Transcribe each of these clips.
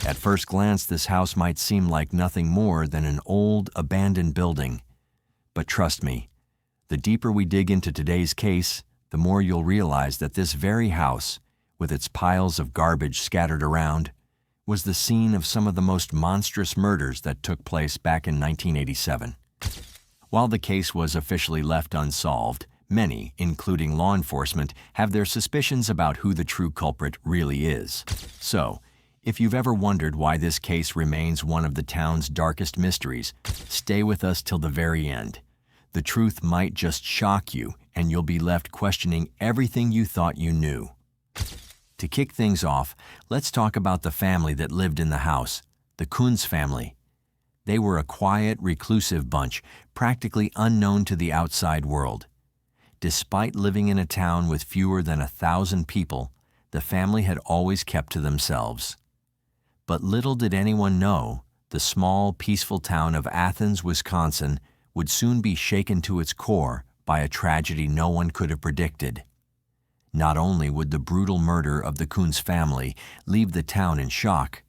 At first glance, this house might seem like nothing more than an old, abandoned building. But trust me, the deeper we dig into today's case, the more you'll realize that this very house, with its piles of garbage scattered around, was the scene of some of the most monstrous murders that took place back in 1987. While the case was officially left unsolved, many, including law enforcement, have their suspicions about who the true culprit really is. So, if you've ever wondered why this case remains one of the town's darkest mysteries, stay with us till the very end. The truth might just shock you, and you'll be left questioning everything you thought you knew. To kick things off, let's talk about the family that lived in the house, the Kunz family. They were a quiet, reclusive bunch, practically unknown to the outside world. Despite living in a town with fewer than 1,000 people, the family had always kept to themselves. But little did anyone know, the small, peaceful town of Athens, Wisconsin, would soon be shaken to its core by a tragedy no one could have predicted. Not only would the brutal murder of the Kunz family leave the town in shock,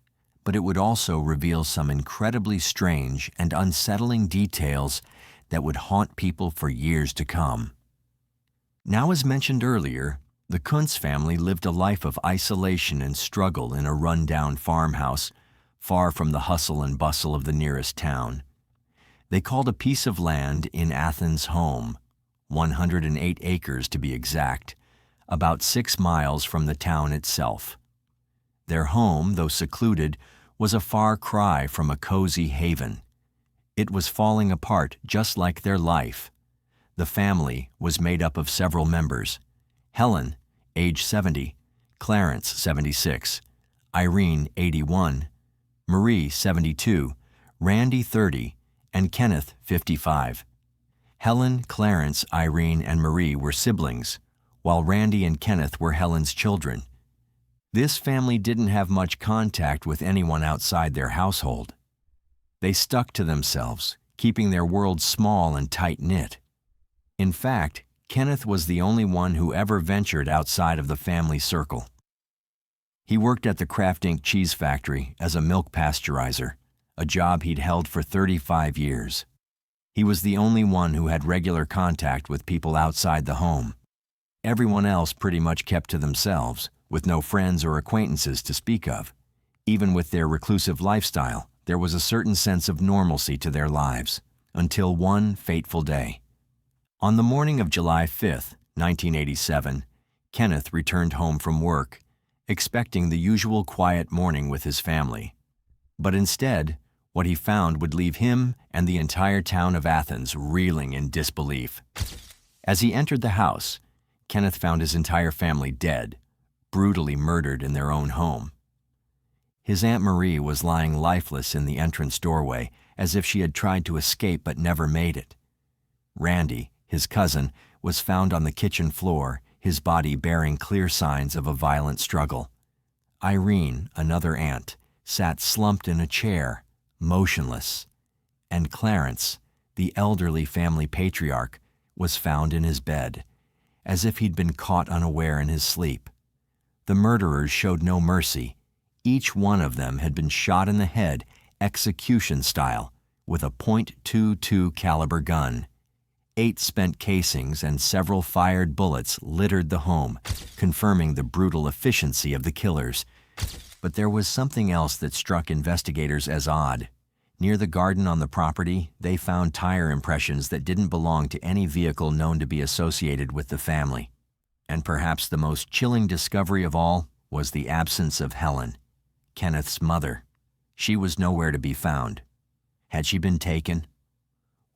but it would also reveal some incredibly strange and unsettling details that would haunt people for years to come. Now, as mentioned earlier, the Kunz family lived a life of isolation and struggle in a run-down farmhouse, far from the hustle and bustle of the nearest town. They called a piece of land in Athens home, 108 acres to be exact, about 6 miles from the town itself. Their home, though secluded, was a far cry from a cozy haven. It was falling apart just like their life. The family was made up of several members: Helen, age 70, Clarence, 76, Irene, 81, Marie, 72, Randy, 30, and Kenneth, 55. Helen, Clarence, Irene, and Marie were siblings, while Randy and Kenneth were Helen's children. This family didn't have much contact with anyone outside their household. They stuck to themselves, keeping their world small and tight-knit. In fact, Kenneth was the only one who ever ventured outside of the family circle. He worked at the Kraft Inc. cheese factory as a milk pasteurizer, a job he'd held for 35 years. He was the only one who had regular contact with people outside the home. Everyone else pretty much kept to themselves, with no friends or acquaintances to speak of. Even with their reclusive lifestyle, there was a certain sense of normalcy to their lives, until one fateful day. On the morning of July 5, 1987, Kenneth returned home from work, expecting the usual quiet morning with his family. But instead, what he found would leave him and the entire town of Athens reeling in disbelief. As he entered the house, Kenneth found his entire family dead, brutally murdered in their own home. His Aunt Marie was lying lifeless in the entrance doorway, as if she had tried to escape but never made it. Randy, his cousin, was found on the kitchen floor, his body bearing clear signs of a violent struggle. Irene, another aunt, sat slumped in a chair, motionless, and Clarence, the elderly family patriarch, was found in his bed, as if he'd been caught unaware in his sleep. The murderers showed no mercy. Each one of them had been shot in the head, execution style, with a .22 caliber gun. 8 spent casings and several fired bullets littered the home, confirming the brutal efficiency of the killers. But there was something else that struck investigators as odd. Near the garden on the property, they found tire impressions that didn't belong to any vehicle known to be associated with the family. And perhaps the most chilling discovery of all was the absence of Helen, Kenneth's mother. She was nowhere to be found. Had she been taken?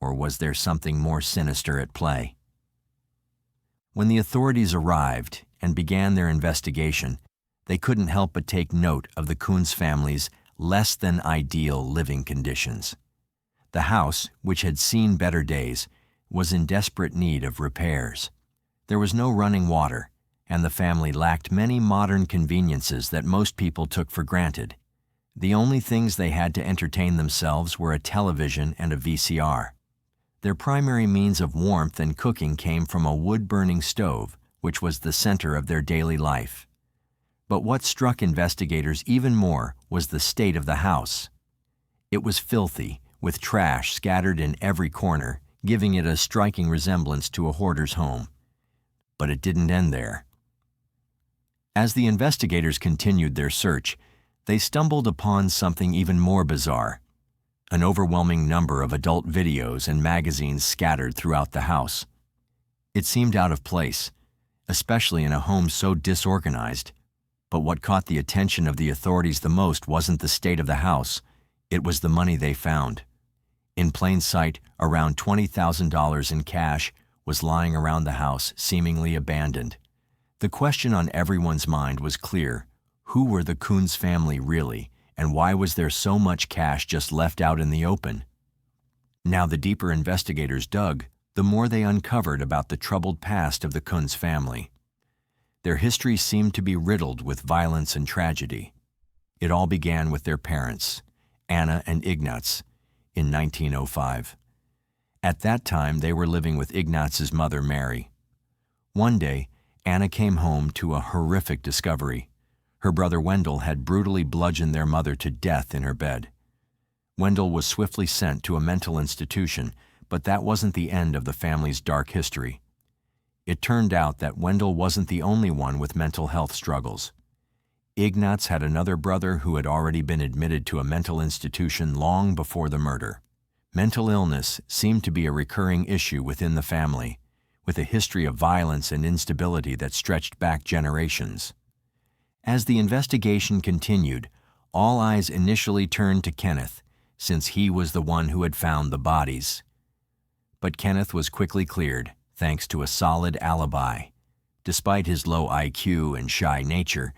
Or was there something more sinister at play? When the authorities arrived and began their investigation, they couldn't help but take note of the Coons family's less than ideal living conditions. The house, which had seen better days, was in desperate need of repairs. There was no running water, and the family lacked many modern conveniences that most people took for granted. The only things they had to entertain themselves were a television and a VCR. Their primary means of warmth and cooking came from a wood-burning stove, which was the center of their daily life. But what struck investigators even more was the state of the house. It was filthy, with trash scattered in every corner, giving it a striking resemblance to a hoarder's home. But it didn't end there. As the investigators continued their search, they stumbled upon something even more bizarre: an overwhelming number of adult videos and magazines scattered throughout the house. It seemed out of place, especially in a home so disorganized. But what caught the attention of the authorities the most wasn't the state of the house, it was the money they found. In plain sight, around $20,000 in cash was lying around the house, seemingly abandoned. The question on everyone's mind was clear: who were the Coons family really, and why was there so much cash just left out in the open? Now, the deeper investigators dug, the more they uncovered about the troubled past of the Kunz family. Their history seemed to be riddled with violence and tragedy. It all began with their parents, Anna and Ignaz, in 1905. At that time, they were living with Ignaz's mother, Mary. One day, Anna came home to a horrific discovery. Her brother Wendell had brutally bludgeoned their mother to death in her bed. Wendell was swiftly sent to a mental institution, but that wasn't the end of the family's dark history. It turned out that Wendell wasn't the only one with mental health struggles. Ignaz had another brother who had already been admitted to a mental institution long before the murder. Mental illness seemed to be a recurring issue within the family, with a history of violence and instability that stretched back generations. As the investigation continued, all eyes initially turned to Kenneth, since he was the one who had found the bodies. But Kenneth was quickly cleared, thanks to a solid alibi. Despite his low IQ and shy nature,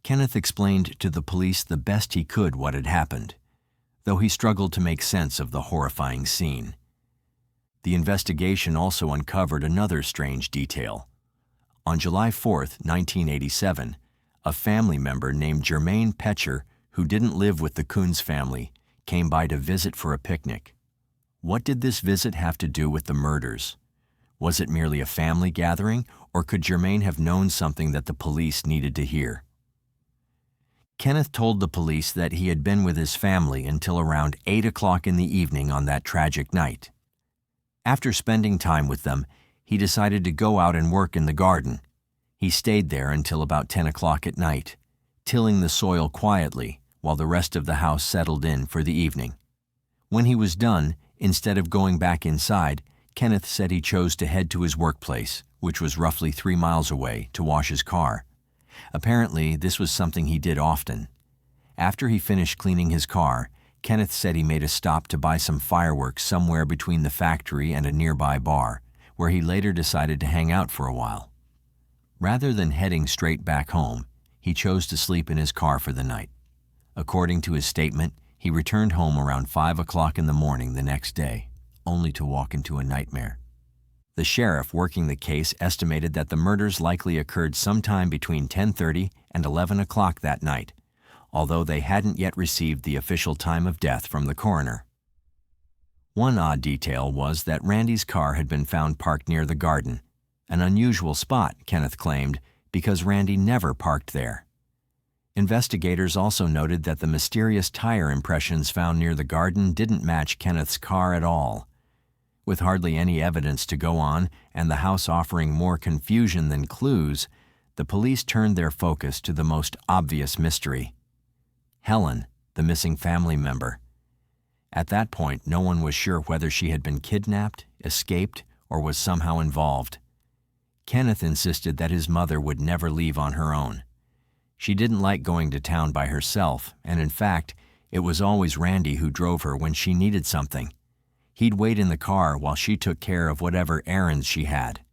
Kenneth explained to the police the best he could what had happened, though he struggled to make sense of the horrifying scene. The investigation also uncovered another strange detail. On July 4, 1987, a family member named Jermaine Petcher, who didn't live with the Coons family, came by to visit for a picnic. What did this visit have to do with the murders? Was it merely a family gathering, or could Jermaine have known something that the police needed to hear? Kenneth told the police that he had been with his family until around 8 o'clock in the evening on that tragic night. After spending time with them, he decided to go out and work in the garden. He stayed there until about 10 o'clock at night, tilling the soil quietly while the rest of the house settled in for the evening. When he was done, instead of going back inside, Kenneth said he chose to head to his workplace, which was roughly 3 miles away, to wash his car. Apparently, this was something he did often. After he finished cleaning his car, Kenneth said he made a stop to buy some fireworks somewhere between the factory and a nearby bar, where he later decided to hang out for a while. Rather than heading straight back home, he chose to sleep in his car for the night. According to his statement, he returned home around 5 o'clock in the morning the next day, only to walk into a nightmare. The sheriff working the case estimated that the murders likely occurred sometime between 10:30 and 11 o'clock that night, although they hadn't yet received the official time of death from the coroner. One odd detail was that Randy's car had been found parked near the garden, an unusual spot, Kenneth claimed, because Randy never parked there. Investigators also noted that the mysterious tire impressions found near the garden didn't match Kenneth's car at all. With hardly any evidence to go on and the house offering more confusion than clues, the police turned their focus to the most obvious mystery: Helen, the missing family member. At that point, no one was sure whether she had been kidnapped, escaped, or was somehow involved. Kenneth insisted that his mother would never leave on her own. She didn't like going to town by herself, and in fact, it was always Randy who drove her when she needed something. He'd wait in the car while she took care of whatever errands she had.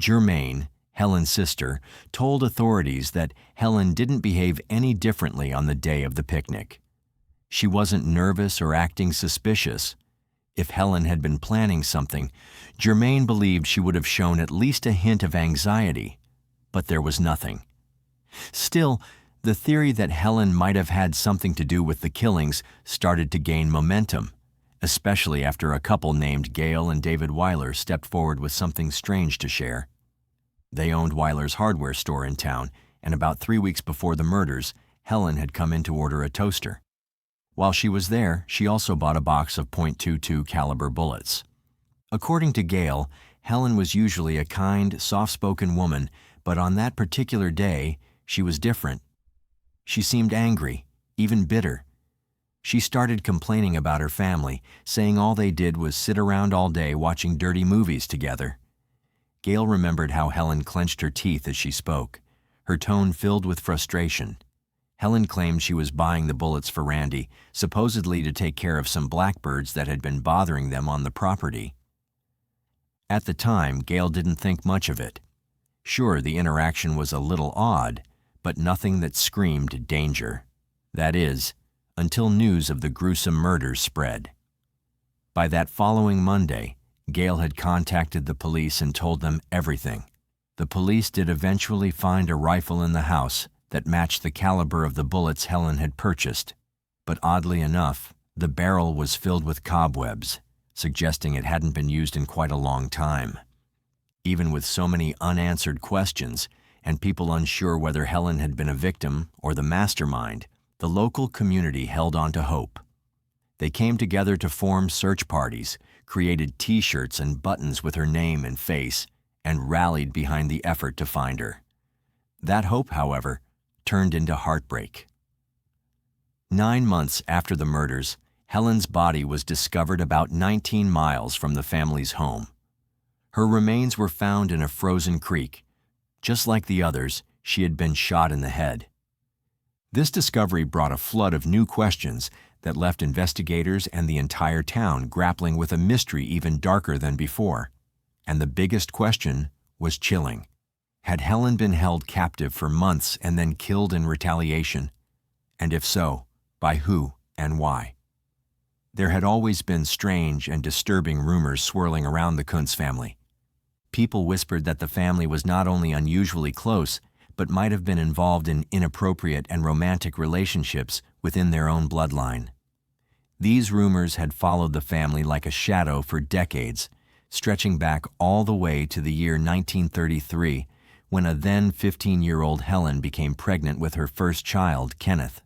Jermaine, Helen's sister, told authorities that Helen didn't behave any differently on the day of the picnic. She wasn't nervous or acting suspicious. If Helen had been planning something, Jermaine believed she would have shown at least a hint of anxiety, but there was nothing. Still, the theory that Helen might have had something to do with the killings started to gain momentum, especially after a couple named Gail and David Weiler stepped forward with something strange to share. They owned Weiler's hardware store in town, and about 3 weeks before the murders, Helen had come in to order a toaster. While she was there, she also bought a box of .22 caliber bullets. According to Gail, Helen was usually a kind, soft-spoken woman, but on that particular day, she was different. She seemed angry, even bitter. She started complaining about her family, saying all they did was sit around all day watching dirty movies together. Gail remembered how Helen clenched her teeth as she spoke, her tone filled with frustration. Helen claimed she was buying the bullets for Randy, supposedly to take care of some blackbirds that had been bothering them on the property. At the time, Gail didn't think much of it. Sure, the interaction was a little odd, but nothing that screamed danger. That is, until news of the gruesome murders spread. By that following Monday, Gail had contacted the police and told them everything. The police did eventually find a rifle in the house that matched the caliber of the bullets Helen had purchased, but oddly enough, the barrel was filled with cobwebs, suggesting it hadn't been used in quite a long time. Even with so many unanswered questions and people unsure whether Helen had been a victim or the mastermind, the local community held on to hope. They came together to form search parties, created T-shirts and buttons with her name and face, and rallied behind the effort to find her. That hope, however, turned into heartbreak. 9 months after the murders, Helen's body was discovered about 19 miles from the family's home. Her remains were found in a frozen creek. Just like the others, she had been shot in the head. This discovery brought a flood of new questions that left investigators and the entire town grappling with a mystery even darker than before. And the biggest question was chilling. Had Helen been held captive for months and then killed in retaliation? And if so, by who and why? There had always been strange and disturbing rumors swirling around the Kunz family. People whispered that the family was not only unusually close, but might have been involved in inappropriate and romantic relationships within their own bloodline. These rumors had followed the family like a shadow for decades, stretching back all the way to the year 1933, when a then 15-year-old Helen became pregnant with her first child, Kenneth.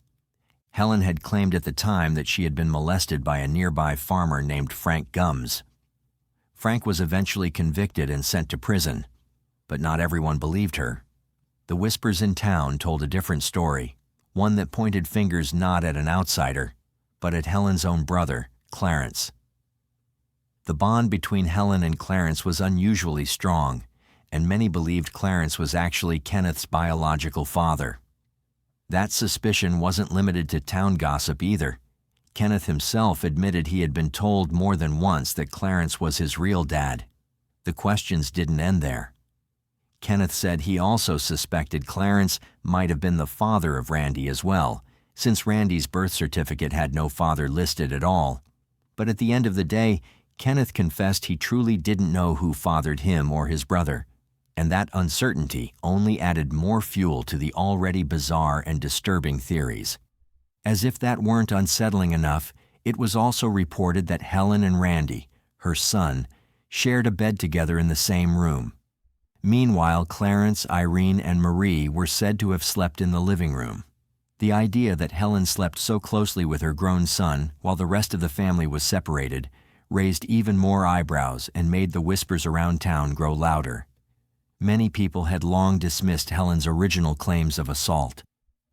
Helen had claimed at the time that she had been molested by a nearby farmer named Frank Gums. Frank was eventually convicted and sent to prison, but not everyone believed her. The whispers in town told a different story, one that pointed fingers not at an outsider, but at Helen's own brother, Clarence. The bond between Helen and Clarence was unusually strong, and many believed Clarence was actually Kenneth's biological father. That suspicion wasn't limited to town gossip either. Kenneth himself admitted he had been told more than once that Clarence was his real dad. The questions didn't end there. Kenneth said he also suspected Clarence might have been the father of Randy as well, since Randy's birth certificate had no father listed at all. But at the end of the day, Kenneth confessed he truly didn't know who fathered him or his brother, and that uncertainty only added more fuel to the already bizarre and disturbing theories. As if that weren't unsettling enough, it was also reported that Helen and Randy, her son, shared a bed together in the same room. Meanwhile, Clarence, Irene, and Marie were said to have slept in the living room. The idea that Helen slept so closely with her grown son while the rest of the family was separated raised even more eyebrows and made the whispers around town grow louder. Many people had long dismissed Helen's original claims of assault.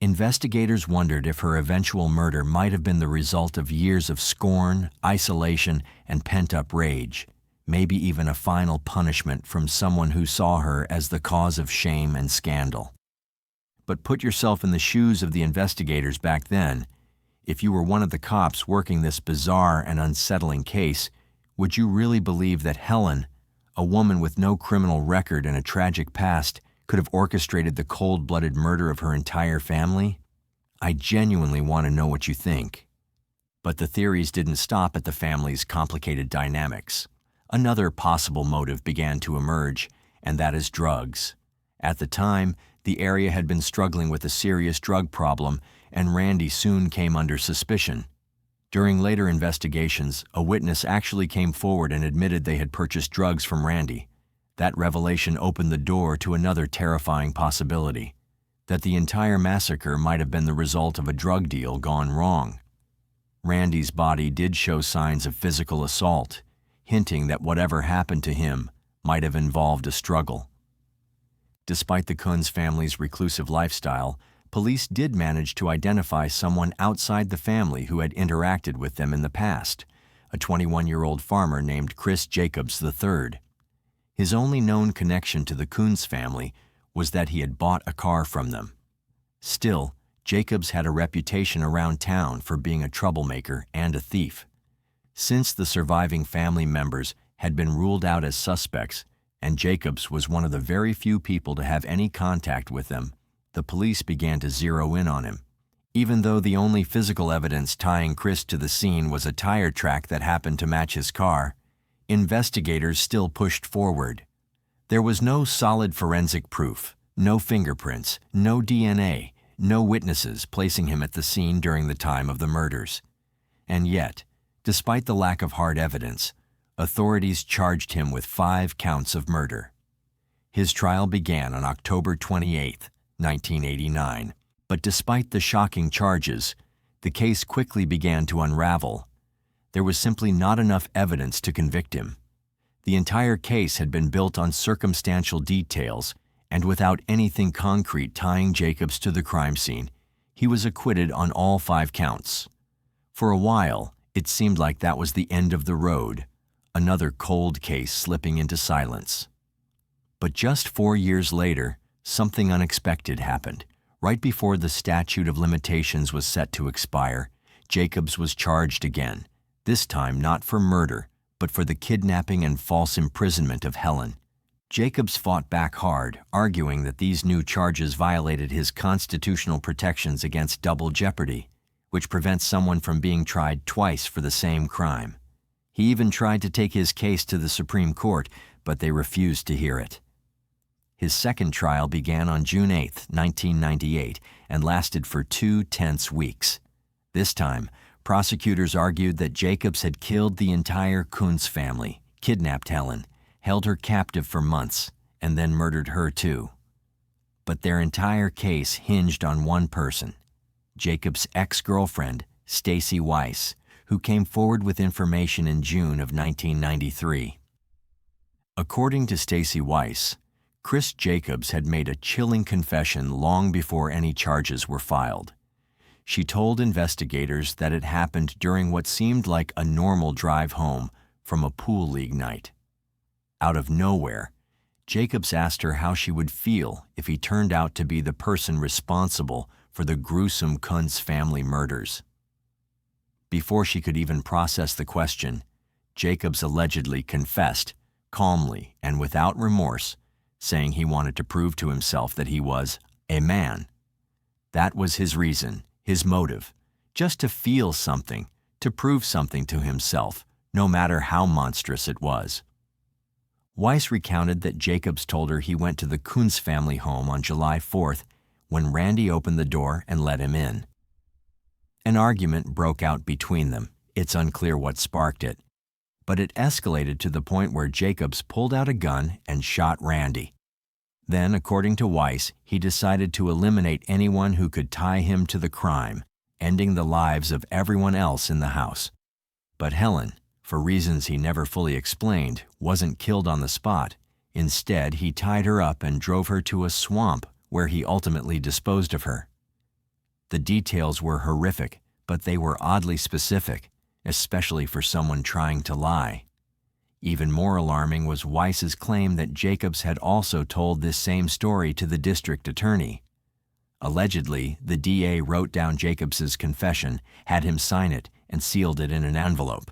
Investigators wondered if her eventual murder might have been the result of years of scorn, isolation, and pent-up rage, maybe even a final punishment from someone who saw her as the cause of shame and scandal. But put yourself in the shoes of the investigators back then. If you were one of the cops working this bizarre and unsettling case, would you really believe that Helen, a woman with no criminal record and a tragic past, could have orchestrated the cold-blooded murder of her entire family? I genuinely want to know what you think. But the theories didn't stop at the family's complicated dynamics. Another possible motive began to emerge, and that is drugs. At the time, the area had been struggling with a serious drug problem, and Randy soon came under suspicion. During later investigations, a witness actually came forward and admitted they had purchased drugs from Randy. That revelation opened the door to another terrifying possibility. that the entire massacre might have been the result of a drug deal gone wrong. Randy's body did show signs of physical assault, hinting that whatever happened to him might have involved a struggle. Despite the Kunz family's reclusive lifestyle, police did manage to identify someone outside the family who had interacted with them in the past, a 21-year-old farmer named Chris Jacobs III. His only known connection to the Kunz family was that he had bought a car from them. Still, Jacobs had a reputation around town for being a troublemaker and a thief. Since the surviving family members had been ruled out as suspects, and Jacobs was one of the very few people to have any contact with them, the police began to zero in on him. Even though the only physical evidence tying Chris to the scene was a tire track that happened to match his car, investigators still pushed forward. There was no solid forensic proof, no fingerprints, no DNA, no witnesses placing him at the scene during the time of the murders. And yet, despite the lack of hard evidence, authorities charged him with 5 counts of murder. His trial began on October 28, 1989, but despite the shocking charges, the case quickly began to unravel. There was simply not enough evidence to convict him. The entire case had been built on circumstantial details, and without anything concrete tying Jacobs to the crime scene, he was acquitted on all 5 counts. For a while, it seemed like that was the end of the road, another cold case slipping into silence. But just 4 years later, something unexpected happened. Right before the statute of limitations was set to expire, Jacobs was charged again, this time not for murder, but for the kidnapping and false imprisonment of Helen. Jacobs fought back hard, arguing that these new charges violated his constitutional protections against double jeopardy, which prevents someone from being tried twice for the same crime. He even tried to take his case to the Supreme Court, but they refused to hear it. His second trial began on June 8, 1998, and lasted for 2 tense weeks. This time, prosecutors argued that Jacobs had killed the entire Kunz family, kidnapped Helen, held her captive for months, and then murdered her too. But their entire case hinged on one person, Jacobs' ex-girlfriend, Stacy Weiss, who came forward with information in June of 1993. According to Stacy Weiss, Chris Jacobs had made a chilling confession long before any charges were filed. She told investigators that it happened during what seemed like a normal drive home from a pool league night. Out of nowhere, Jacobs asked her how she would feel if he turned out to be the person responsible for the gruesome Kunz family murders. Before she could even process the question, Jacobs allegedly confessed, calmly and without remorse, saying he wanted to prove to himself that he was a man. That was his reason, his motive, just to feel something, to prove something to himself, no matter how monstrous it was. Weiss recounted that Jacobs told her he went to the Kunz family home on July 4th when Randy opened the door and let him in. An argument broke out between them. It's unclear what sparked it, but it escalated to the point where Jacobs pulled out a gun and shot Randy. Then, according to Weiss, he decided to eliminate anyone who could tie him to the crime, ending the lives of everyone else in the house. But Helen, for reasons he never fully explained, wasn't killed on the spot. Instead, he tied her up and drove her to a swamp where he ultimately disposed of her. The details were horrific, but they were oddly specific, especially for someone trying to lie. Even more alarming was Weiss's claim that Jacobs had also told this same story to the district attorney. Allegedly, the DA wrote down Jacobs's confession, had him sign it, and sealed it in an envelope.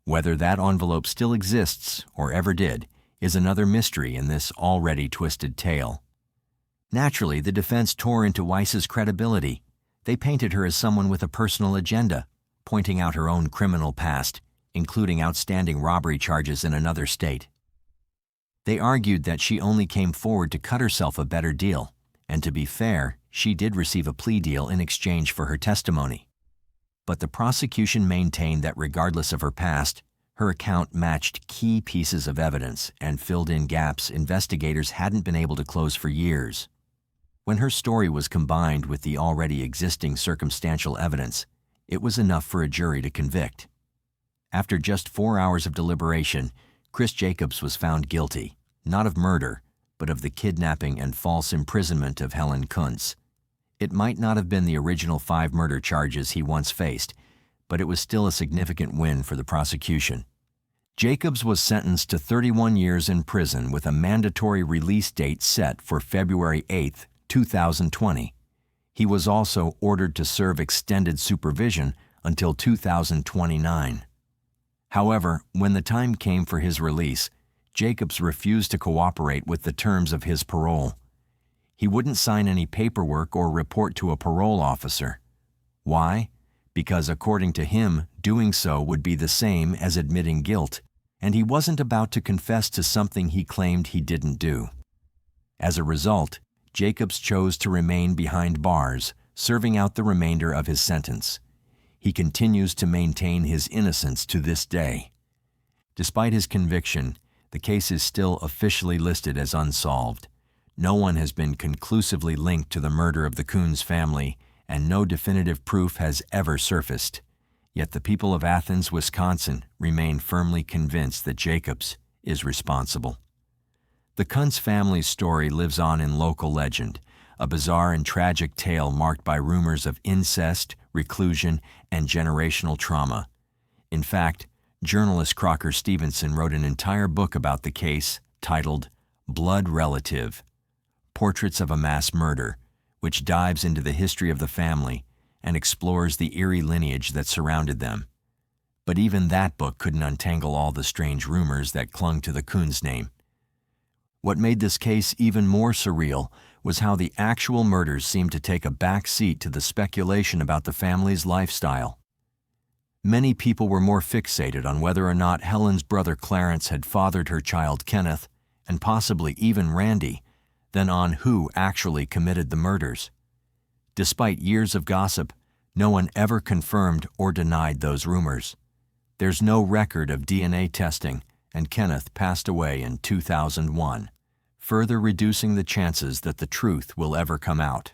Whether that envelope still exists, or ever did, is another mystery in this already twisted tale. Naturally, the defense tore into Weiss's credibility. They painted her as someone with a personal agenda, pointing out her own criminal past, including outstanding robbery charges in another state. They argued that she only came forward to cut herself a better deal, and to be fair, she did receive a plea deal in exchange for her testimony. But the prosecution maintained that regardless of her past, her account matched key pieces of evidence and filled in gaps investigators hadn't been able to close for years. When her story was combined with the already existing circumstantial evidence, it was enough for a jury to convict. After just 4 hours of deliberation, Chris Jacobs was found guilty, not of murder, but of the kidnapping and false imprisonment of Helen Kunz. It might not have been the original 5 murder charges he once faced, but it was still a significant win for the prosecution. Jacobs was sentenced to 31 years in prison with a mandatory release date set for February 8, 2020. He was also ordered to serve extended supervision until 2029. However, when the time came for his release, Jacobs refused to cooperate with the terms of his parole. He wouldn't sign any paperwork or report to a parole officer. Why? Because according to him, doing so would be the same as admitting guilt, and he wasn't about to confess to something he claimed he didn't do. As a result, Jacobs chose to remain behind bars, serving out the remainder of his sentence. He continues to maintain his innocence to this day. Despite his conviction, the case is still officially listed as unsolved. No one has been conclusively linked to the murder of the Coons family, and no definitive proof has ever surfaced. Yet the people of Athens, Wisconsin, remain firmly convinced that Jacobs is responsible. The Kunz family's story lives on in local legend, a bizarre and tragic tale marked by rumors of incest, reclusion, and generational trauma. In fact, journalist Crocker Stevenson wrote an entire book about the case titled Blood Relative: Portraits of a Mass Murder, which dives into the history of the family and explores the eerie lineage that surrounded them. But even that book couldn't untangle all the strange rumors that clung to the Coons name. What made this case even more surreal was how the actual murders seemed to take a back seat to the speculation about the family's lifestyle. Many people were more fixated on whether or not Helen's brother Clarence had fathered her child Kenneth, and possibly even Randy, than on who actually committed the murders. Despite years of gossip, no one ever confirmed or denied those rumors. There's no record of DNA testing, and Kenneth passed away in 2001, further reducing the chances that the truth will ever come out.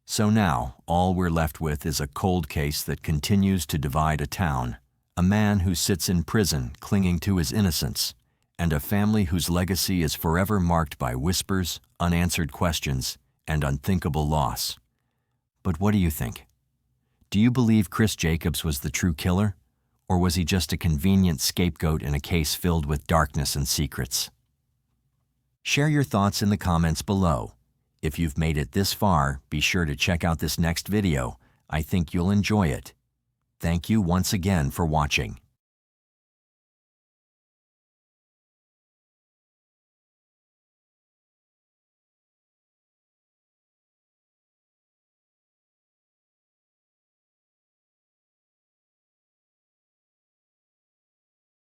So now, all we're left with is a cold case that continues to divide a town, a man who sits in prison clinging to his innocence, and a family whose legacy is forever marked by whispers, unanswered questions, and unthinkable loss. But what do you think? Do you believe Chris Jacobs was the true killer? Or was he just a convenient scapegoat in a case filled with darkness and secrets? Share your thoughts in the comments below. If you've made it this far, be sure to check out this next video. I think you'll enjoy it. Thank you once again for watching.